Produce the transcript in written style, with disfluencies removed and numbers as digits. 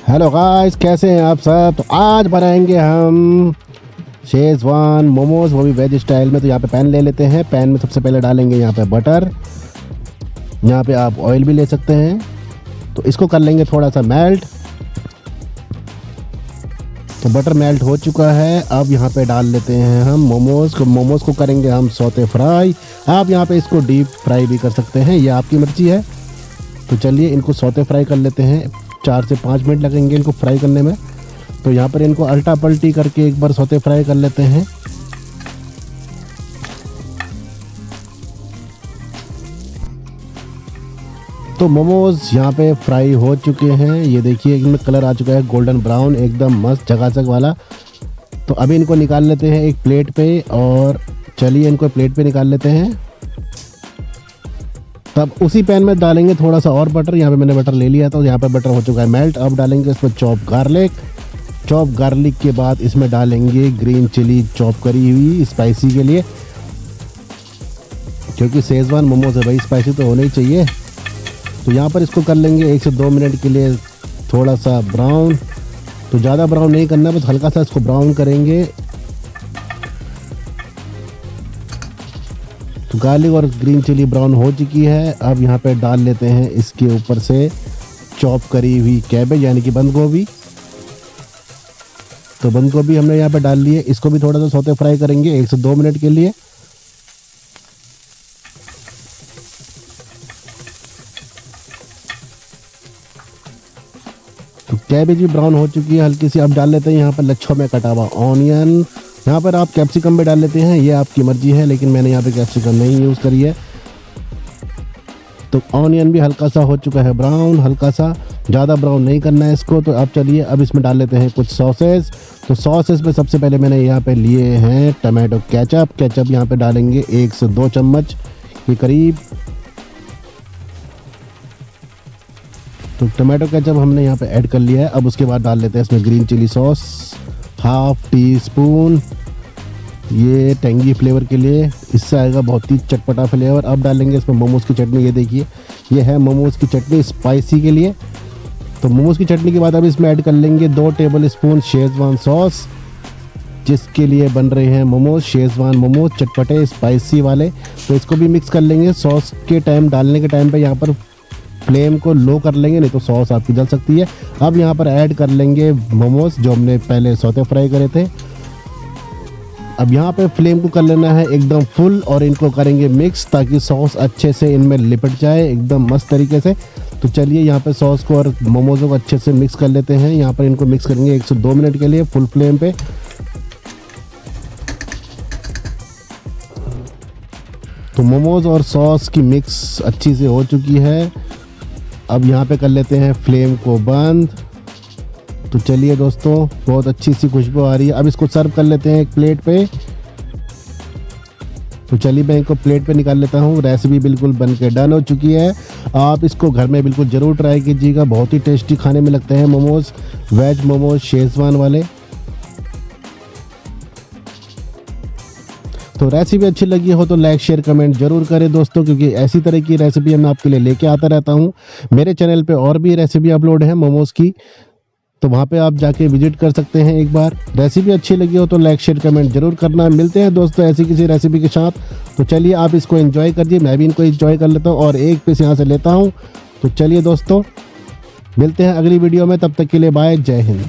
Hello guys, कैसे हैं आप सब। तो आज बनाएंगे हम शेजवान मोमोज, वो भी वेज स्टाइल में। तो यहाँ पे पैन ले लेते हैं। पैन में सबसे पहले डालेंगे यहाँ पे बटर। यहाँ पे आप ऑयल भी ले सकते हैं। तो इसको कर लेंगे थोड़ा सा मेल्ट। तो बटर मेल्ट हो चुका है। अब यहाँ पे डाल लेते हैं हम मोमोज को करेंगे हम सौते फ्राई। आप यहाँ पे इसको डीप फ्राई भी कर सकते हैं, ये आपकी मर्जी है। तो चलिए इनको सौते फ्राई कर लेते हैं। 4 से 5 मिनट लगेंगे इनको फ्राई करने में। तो यहाँ पर इनको अल्टा पल्टी करके एक बार सौते फ्राई कर लेते हैं। तो मोमोज यहाँ पे फ्राई हो चुके हैं। ये देखिए इनमें कलर आ चुका है गोल्डन ब्राउन, एकदम मस्त झकाझक वाला। तो अभी इनको निकाल लेते हैं एक प्लेट पे। और चलिए इनको प्लेट पे निकाल लेते हैं। तब उसी पैन में डालेंगे थोड़ा सा और बटर। यहाँ पे मैंने बटर ले लिया, तो यहाँ पे बटर हो चुका है मेल्ट। अब डालेंगे इसमें चॉप गार्लिक के बाद इसमें डालेंगे ग्रीन चिली चॉप करी हुई, स्पाइसी के लिए, क्योंकि शेजवान मोमोज है भाई, स्पाइसी तो होना ही चाहिए। तो यहाँ पर इसको कर लेंगे 1 से 2 मिनट के लिए थोड़ा सा ब्राउन। तो ज़्यादा ब्राउन नहीं करना, बस हल्का सा इसको ब्राउन करेंगे। तो गार्लिक और ग्रीन चिली ब्राउन हो चुकी है। अब यहाँ पे डाल लेते हैं इसके ऊपर से चॉप करी हुई कैबेज, यानी कि बंद गोभी। तो बंद गोभी हमने यहाँ पे डाल ली है। इसको भी थोड़ा सा सौते फ्राई करेंगे 1 से 2 मिनट के लिए। तो कैबेज भी ब्राउन हो चुकी है हल्की सी। अब डाल लेते हैं यहाँ पर लच्छों में कटा हुआ ऑनियन। यहाँ पर आप कैप्सिकम भी डाल लेते हैं, ये आपकी मर्जी है, लेकिन मैंने यहाँ पे कैप्सिकम नहीं यूज़ करी है। तो ऑनियन भी हल्का सा हो चुका है ब्राउन, हल्का सा, ज़्यादा ब्राउन नहीं करना है इसको। तो अब चलिए अब इसमें डाल लेते हैं कुछ सॉसेस। तो सॉसेस में सबसे पहले मैंने यहाँ पे लिए हैं टमाटो केचप यहाँ पे डालेंगे 1 से 2 चम्मच के करीब। तो टमाटो केचप हमने यहाँ पे ऐड कर लिया है। अब उसके बाद डाल लेते हैं इसमें ग्रीन चिली सॉस, 1/2 टीस्पून, ये टेंगी फ्लेवर के लिए, इससे आएगा बहुत ही चटपटा फ्लेवर। अब डालेंगे इसमें मोमोज़ की चटनी। ये देखिए ये है मोमोज़ की चटनी स्पाइसी के लिए। तो मोमोज़ की चटनी के बाद अब इसमें ऐड कर लेंगे 2 टेबल स्पून शेजवान सॉस, जिसके लिए बन रहे हैं मोमोज़, शेजवान मोमोज़ चटपटे स्पाइसी वाले। तो इसको भी मिक्स कर लेंगे। सॉस के टाइम डालने के टाइम पे यहाँ पर फ्लेम को लो कर लेंगे, नहीं तो सॉस आपकी जल सकती है। अब यहाँ पर ऐड कर लेंगे मोमोज़ जो हमने पहले सौते फ्राई करे थे। अब यहाँ पे फ्लेम को कर लेना है एकदम फुल और इनको करेंगे मिक्स, ताकि सॉस अच्छे से इनमें लिपट जाए एकदम मस्त तरीके से। तो चलिए यहाँ पे सॉस को और मोमोज़ों को अच्छे से मिक्स कर लेते हैं। यहाँ पर इनको मिक्स करेंगे 1 से 2 मिनट के लिए फुल फ्लेम पे। तो मोमोज़ और सॉस की मिक्स अच्छी से हो चुकी है। अब यहाँ पे कर लेते हैं फ्लेम को बंद। तो चलिए दोस्तों, बहुत अच्छी सी खुशबू आ रही है। अब इसको सर्व कर लेते हैं एक प्लेट पे। तो चलिए मैं इनको प्लेट पे निकाल लेता हूँ। रेसिपी बिल्कुल बन के डन हो चुकी है। आप इसको घर में बिल्कुल ज़रूर ट्राई कीजिएगा, बहुत ही टेस्टी खाने में लगते हैं मोमोज़, वेज मोमोज़ शेजवान वाले। तो रेसिपी अच्छी लगी हो तो लाइक शेयर कमेंट जरूर करें दोस्तों, क्योंकि ऐसी तरह की रेसिपी मैं आपके लिए लेके आता रहता हूँ। मेरे चैनल पे और भी रेसिपी अपलोड है मोमोज़ की, तो वहाँ पे आप जाके विजिट कर सकते हैं एक बार। रेसिपी अच्छी लगी हो तो लाइक शेयर कमेंट जरूर करना। मिलते हैं दोस्तों ऐसी किसी रेसिपी के साथ। तो चलिए आप इसको एंजॉय करिए, मैं भी इनको एंजॉय कर लेता हूँ और एक पीस यहाँ से लेता हूँ। तो चलिए दोस्तों, मिलते हैं अगली वीडियो में, तब तक के लिए बाय, जय हिंद।